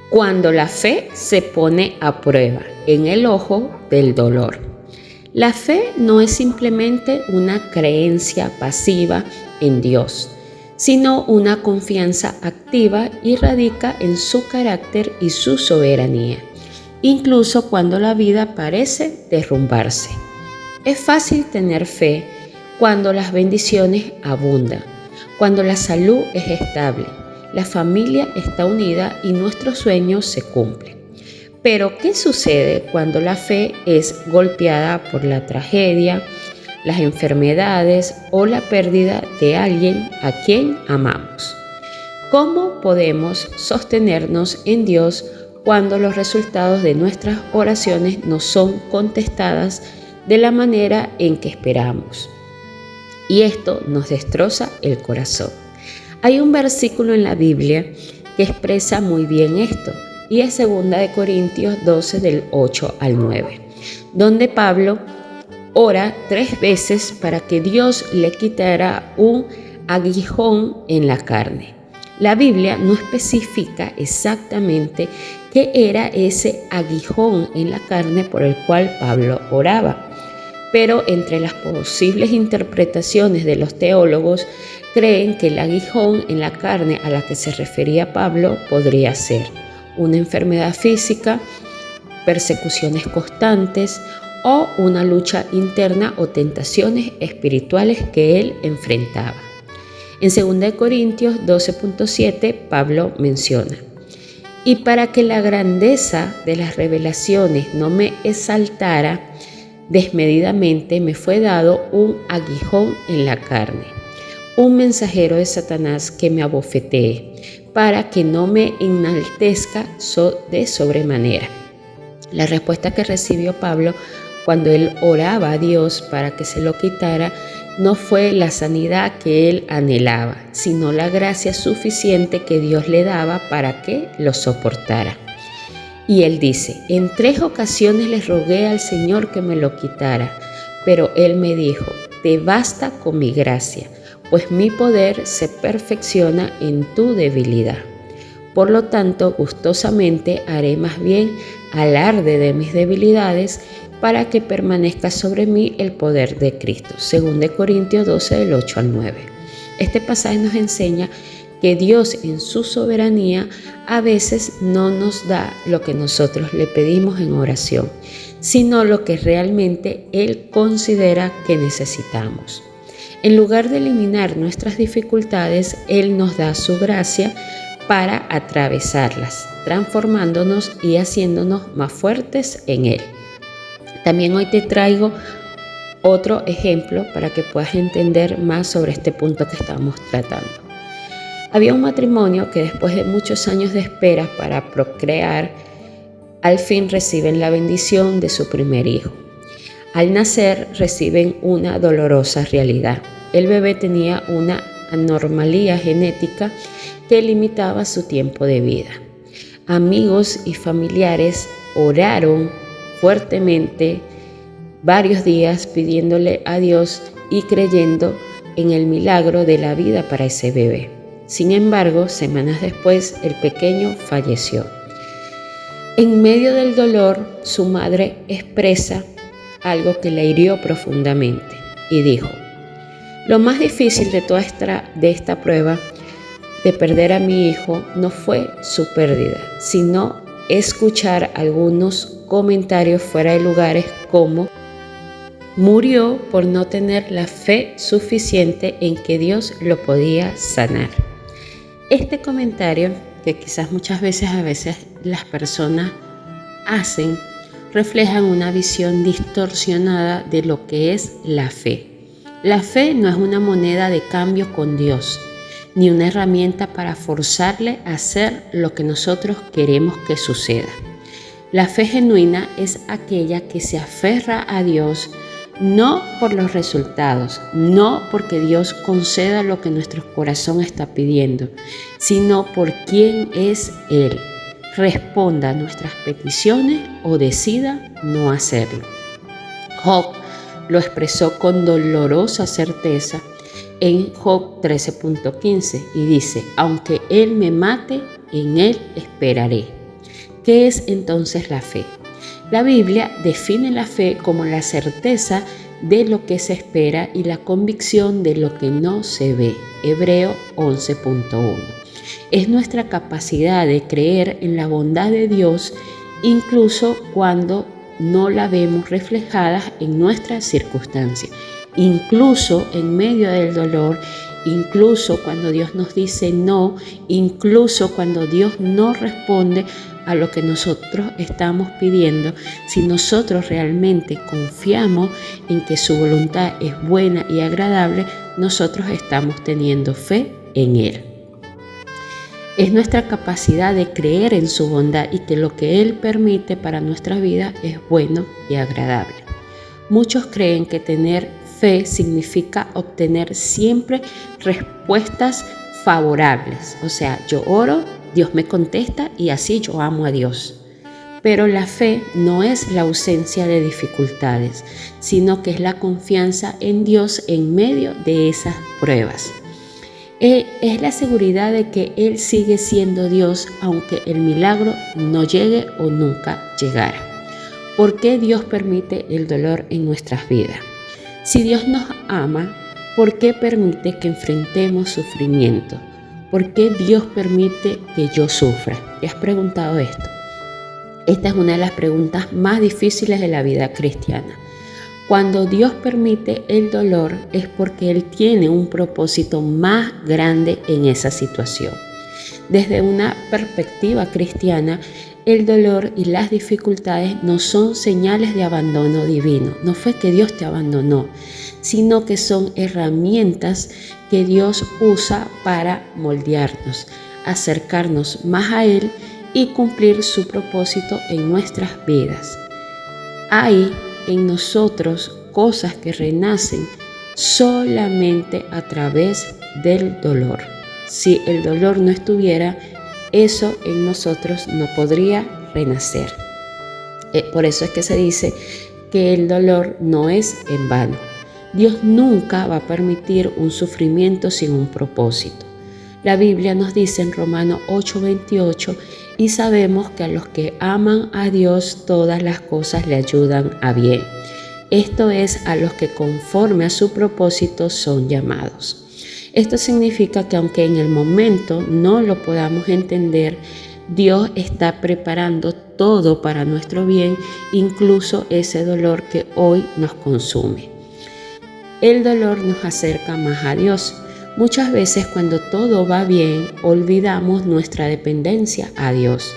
cuando la fe se pone a prueba en el ojo del dolor. La fe no es simplemente una creencia pasiva en Dios, sino una confianza activa y radica en su carácter y su soberanía, incluso cuando la vida parece derrumbarse. Es fácil tener fe cuando las bendiciones abundan, cuando la salud es estable, la familia está unida y nuestros sueños se cumplen. Pero, ¿qué sucede cuando la fe es golpeada por la tragedia, las enfermedades o la pérdida de alguien a quien amamos? ¿Cómo podemos sostenernos en Dios cuando los resultados de nuestras oraciones no son contestadas de la manera en que esperamos? Y esto nos destroza el corazón. Hay un versículo en la Biblia que expresa muy bien esto, y es 2 Corintios 12 del 8 al 9, donde Pablo ora 3 veces para que Dios le quitara un aguijón en la carne. La Biblia no especifica exactamente qué era ese aguijón en la carne por el cual Pablo oraba, pero entre las posibles interpretaciones de los teólogos creen que el aguijón en la carne a la que se refería Pablo podría ser una enfermedad física, persecuciones constantes o una lucha interna o tentaciones espirituales que él enfrentaba. En 2 Corintios 12.7 Pablo menciona: y para que la grandeza de las revelaciones no me exaltara desmedidamente, me fue dado un aguijón en la carne, un mensajero de Satanás que me abofetee, para que no me enaltezca de sobremanera. La respuesta que recibió Pablo cuando él oraba a Dios para que se lo quitara no fue la sanidad que él anhelaba, sino la gracia suficiente que Dios le daba para que lo soportara. Y él dice: en 3 ocasiones le rogué al Señor que me lo quitara, pero él me dijo: te basta con mi gracia, pues mi poder se perfecciona en tu debilidad. Por lo tanto, gustosamente haré más bien alarde de mis debilidades para que permanezca sobre mí el poder de Cristo. 2 Corintios 12, del 8 al 9. Este pasaje nos enseña que Dios en su soberanía a veces no nos da lo que nosotros le pedimos en oración, sino lo que realmente Él considera que necesitamos. En lugar de eliminar nuestras dificultades, Él nos da su gracia para atravesarlas, transformándonos y haciéndonos más fuertes en Él. También hoy te traigo otro ejemplo para que puedas entender más sobre este punto que estamos tratando. Había un matrimonio que después de muchos años de espera para procrear, al fin reciben la bendición de su primer hijo. Al nacer reciben una dolorosa realidad. El bebé tenía una anormalía genética que limitaba su tiempo de vida. Amigos y familiares oraron fuertemente varios días pidiéndole a Dios y creyendo en el milagro de la vida para ese bebé. Sin embargo, semanas después, el pequeño falleció. En medio del dolor, su madre expresa algo que le hirió profundamente y dijo: lo más difícil de toda esta prueba de perder a mi hijo no fue su pérdida, sino escuchar algunos comentarios fuera de lugares como: murió por no tener la fe suficiente en que Dios lo podía sanar. Este comentario, que quizás muchas veces las personas hacen, reflejan una visión distorsionada de lo que es la fe. La fe no es una moneda de cambio con Dios, ni una herramienta para forzarle a hacer lo que nosotros queremos que suceda. La fe genuina es aquella que se aferra a Dios no por los resultados, no porque Dios conceda lo que nuestro corazón está pidiendo, sino por quién es Él. Responda a nuestras peticiones o decida no hacerlo. Job lo expresó con dolorosa certeza en Job 13.15 y dice: aunque Él me mate, en Él esperaré. ¿Qué es entonces la fe? La Biblia define la fe como la certeza de lo que se espera y la convicción de lo que no se ve. Hebreo 11.1. Es nuestra capacidad de creer en la bondad de Dios incluso cuando no la vemos reflejada en nuestras circunstancias, incluso en medio del dolor, incluso cuando Dios nos dice no, incluso cuando Dios no responde a lo que nosotros estamos pidiendo. Si nosotros realmente confiamos en que su voluntad es buena y agradable, nosotros estamos teniendo fe en Él. Es nuestra capacidad de creer en su bondad y que lo que Él permite para nuestra vida es bueno y agradable. Muchos creen que tener fe significa obtener siempre respuestas favorables. O sea, yo oro, Dios me contesta y así yo amo a Dios. Pero la fe no es la ausencia de dificultades, sino que es la confianza en Dios en medio de esas pruebas. Es la seguridad de que Él sigue siendo Dios aunque el milagro no llegue o nunca llegara. ¿Por qué Dios permite el dolor en nuestras vidas? Si Dios nos ama, ¿por qué permite que enfrentemos sufrimiento? ¿Por qué Dios permite que yo sufra? ¿Te has preguntado esto? Esta es una de las preguntas más difíciles de la vida cristiana. Cuando Dios permite el dolor es porque Él tiene un propósito más grande en esa situación. Desde una perspectiva cristiana, el dolor y las dificultades no son señales de abandono divino. No fue que Dios te abandonó, sino que son herramientas que Dios usa para moldearnos, acercarnos más a Él y cumplir su propósito en nuestras vidas. Hay en nosotros cosas que renacen solamente a través del dolor. Si el dolor no estuviera, eso en nosotros no podría renacer. Por eso es que se dice que el dolor no es en vano. Dios nunca va a permitir un sufrimiento sin un propósito. La Biblia nos dice en Romanos 8:28, y sabemos que a los que aman a Dios todas las cosas le ayudan a bien. Esto es, a los que conforme a su propósito son llamados. Esto significa que aunque en el momento no lo podamos entender, Dios está preparando todo para nuestro bien, incluso ese dolor que hoy nos consume. El dolor nos acerca más a Dios. Muchas veces cuando todo va bien, olvidamos nuestra dependencia a Dios.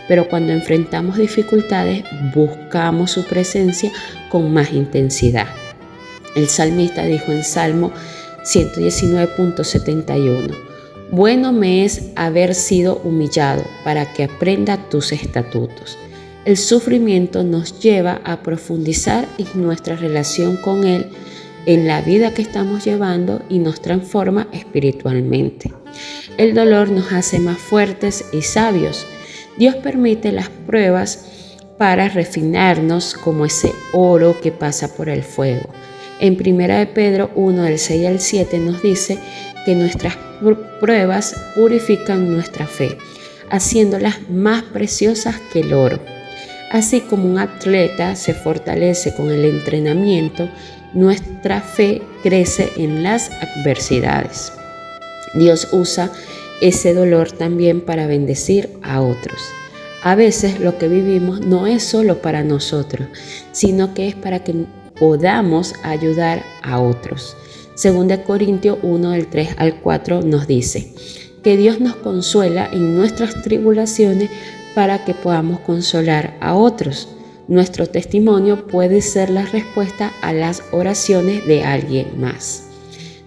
Pero cuando enfrentamos dificultades, buscamos su presencia con más intensidad. El salmista dijo en Salmo 119.71, bueno me es haber sido humillado para que aprenda tus estatutos. El sufrimiento nos lleva a profundizar en nuestra relación con Él, en la vida que estamos llevando y nos transforma espiritualmente. El dolor nos hace más fuertes y sabios. Dios permite las pruebas para refinarnos como ese oro que pasa por el fuego. En 1 Pedro 1, del 6 al 7 nos dice que nuestras pruebas purifican nuestra fe, haciéndolas más preciosas que el oro. Así como un atleta se fortalece con el entrenamiento, nuestra fe crece en las adversidades. Dios usa ese dolor también para bendecir a otros. A veces lo que vivimos no es solo para nosotros, sino que es para que podamos ayudar a otros. 2 Corintios 1, del 3 al 4 nos dice que Dios nos consuela en nuestras tribulaciones para que podamos consolar a otros. Nuestro testimonio puede ser la respuesta a las oraciones de alguien más.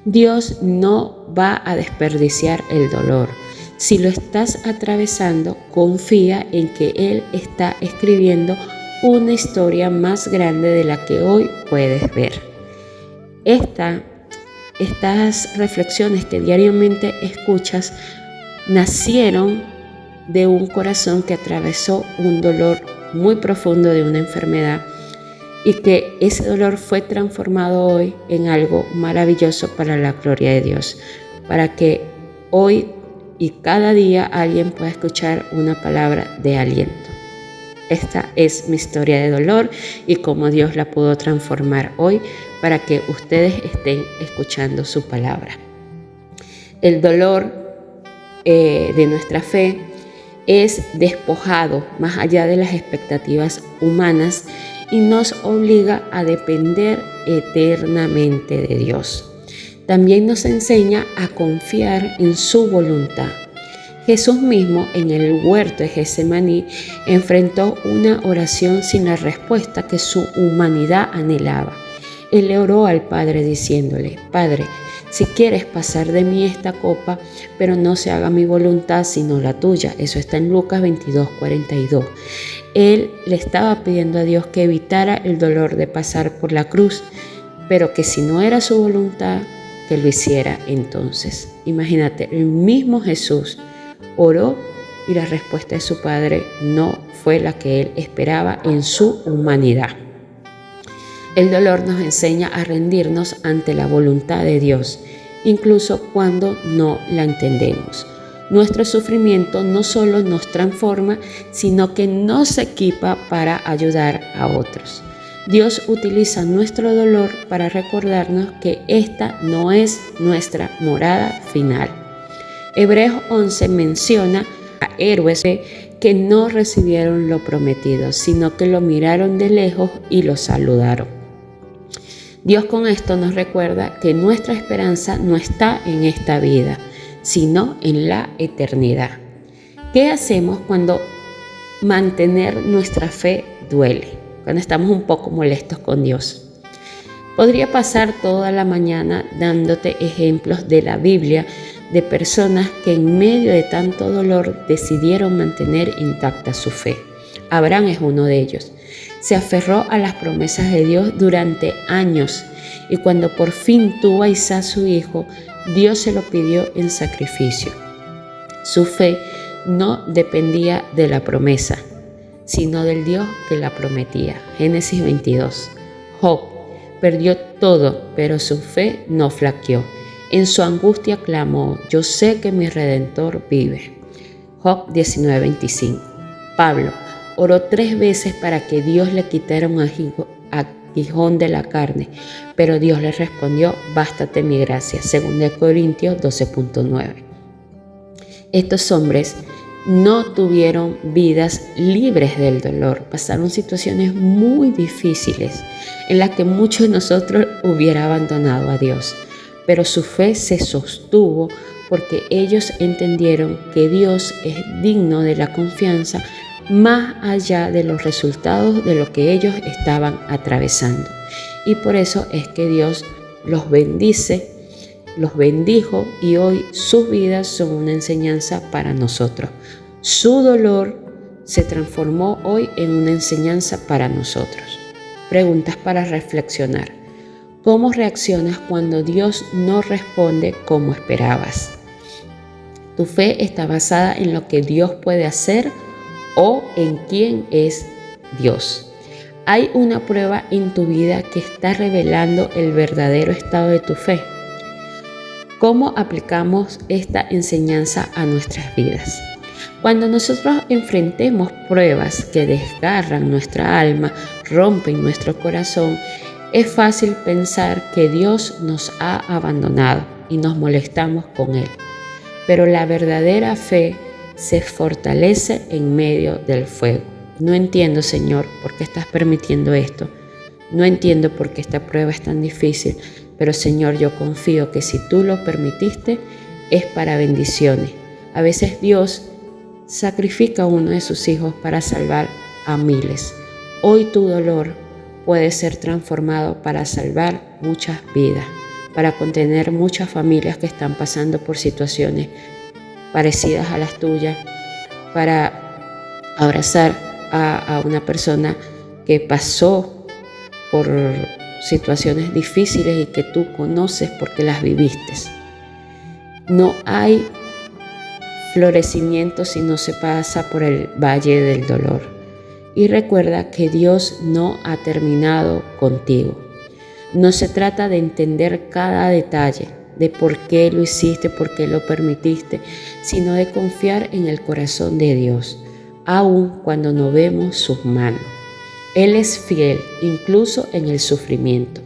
Dios no va a desperdiciar el dolor. Si lo estás atravesando, confía en que Él está escribiendo una historia más grande de la que hoy puedes ver. Estas reflexiones que diariamente escuchas nacieron de un corazón que atravesó un dolor muy profundo de una enfermedad y que ese dolor fue transformado hoy en algo maravilloso para la gloria de Dios, para que hoy y cada día alguien pueda escuchar una palabra de aliento. Esta es mi historia de dolor y cómo Dios la pudo transformar hoy para que ustedes estén escuchando su palabra. El dolor de nuestra fe es despojado más allá de las expectativas humanas y nos obliga a depender eternamente de Dios. También nos enseña a confiar en su voluntad. Jesús mismo en el huerto de Getsemaní enfrentó una oración sin la respuesta que su humanidad anhelaba. Él le oró al Padre diciéndole: Padre, si quieres pasar de mí esta copa, pero no se haga mi voluntad sino la tuya. Eso está en Lucas 22:42. Él le estaba pidiendo a Dios que evitara el dolor de pasar por la cruz, pero que si no era su voluntad, que lo hiciera entonces. Imagínate, el mismo Jesús oró y la respuesta de su Padre no fue la que él esperaba en su humanidad. El dolor nos enseña a rendirnos ante la voluntad de Dios, incluso cuando no la entendemos. Nuestro sufrimiento no solo nos transforma, sino que nos equipa para ayudar a otros. Dios utiliza nuestro dolor para recordarnos que esta no es nuestra morada final. Hebreos 11 menciona a héroes que no recibieron lo prometido, sino que lo miraron de lejos y lo saludaron. Dios con esto nos recuerda que nuestra esperanza no está en esta vida, sino en la eternidad. ¿Qué hacemos cuando mantener nuestra fe duele? Cuando estamos un poco molestos con Dios. Podría pasar toda la mañana dándote ejemplos de la Biblia de personas que en medio de tanto dolor decidieron mantener intacta su fe. Abraham es uno de ellos. Se aferró a las promesas de Dios durante años y cuando por fin tuvo a Isaac su hijo, Dios se lo pidió en sacrificio. Su fe no dependía de la promesa, sino del Dios que la prometía. Génesis 22. Job perdió todo, pero su fe no flaqueó. En su angustia clamó: yo sé que mi Redentor vive. Job 19:25. Pablo oró 3 veces para que Dios le quitara un aguijón de la carne, pero Dios le respondió: bástate mi gracia. 2 Corintios 12:9. Estos hombres no tuvieron vidas libres del dolor, pasaron situaciones muy difíciles en las que muchos de nosotros hubiera abandonado a Dios, pero su fe se sostuvo porque ellos entendieron que Dios es digno de la confianza más allá de los resultados de lo que ellos estaban atravesando. Y por eso es que Dios los bendice, los bendijo y hoy sus vidas son una enseñanza para nosotros. Su dolor se transformó hoy en una enseñanza para nosotros. Preguntas para reflexionar. ¿Cómo reaccionas cuando Dios no responde como esperabas? ¿Tu fe está basada en lo que Dios puede hacer o en quién es Dios? ¿Hay una prueba en tu vida que está revelando el verdadero estado de tu fe? ¿Cómo aplicamos esta enseñanza a nuestras vidas? Cuando nosotros enfrentemos pruebas que desgarran nuestra alma, rompen nuestro corazón, es fácil pensar que Dios nos ha abandonado y nos molestamos con Él. Pero la verdadera fe se fortalece en medio del fuego. No entiendo, Señor, por qué estás permitiendo esto. No entiendo por qué esta prueba es tan difícil, pero Señor, yo confío que si tú lo permitiste, es para bendiciones. A veces Dios sacrifica a uno de sus hijos para salvar a miles. Hoy tu dolor puede ser transformado para salvar muchas vidas, para contener muchas familias que están pasando por situaciones parecidas a las tuyas, para abrazar a una persona que pasó por situaciones difíciles y que tú conoces porque las viviste. No hay florecimiento si no se pasa por el valle del dolor. Y recuerda que Dios no ha terminado contigo. No se trata de entender cada detalle, de por qué lo hiciste, por qué lo permitiste, sino de confiar en el corazón de Dios. aun cuando no vemos sus manos. Él es fiel incluso en el sufrimiento.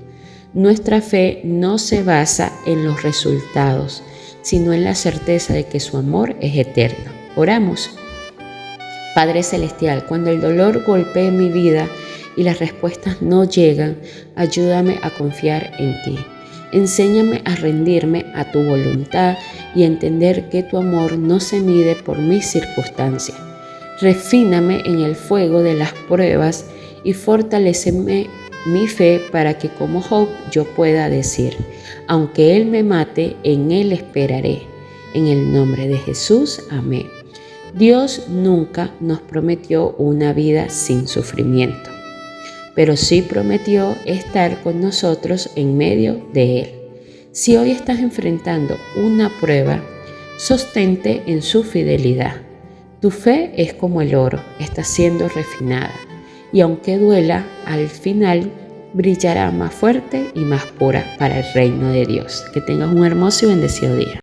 Nuestra fe no se basa en los resultados, sino en la certeza de que su amor es eterno. Oramos. Padre Celestial, cuando el dolor golpee mi vida y las respuestas no llegan, ayúdame a confiar en ti. Enséñame a rendirme a tu voluntad y a entender que tu amor no se mide por mis circunstancias. Refíname en el fuego de las pruebas y fortaléceme mi fe para que como Job yo pueda decir, aunque Él me mate, en Él esperaré. En el nombre de Jesús, amén. Dios nunca nos prometió una vida sin sufrimiento, pero sí prometió estar con nosotros en medio de Él. Si hoy estás enfrentando una prueba, sostente en su fidelidad. Tu fe es como el oro, está siendo refinada, y aunque duela, al final brillará más fuerte y más pura para el reino de Dios. Que tengas un hermoso y bendecido día.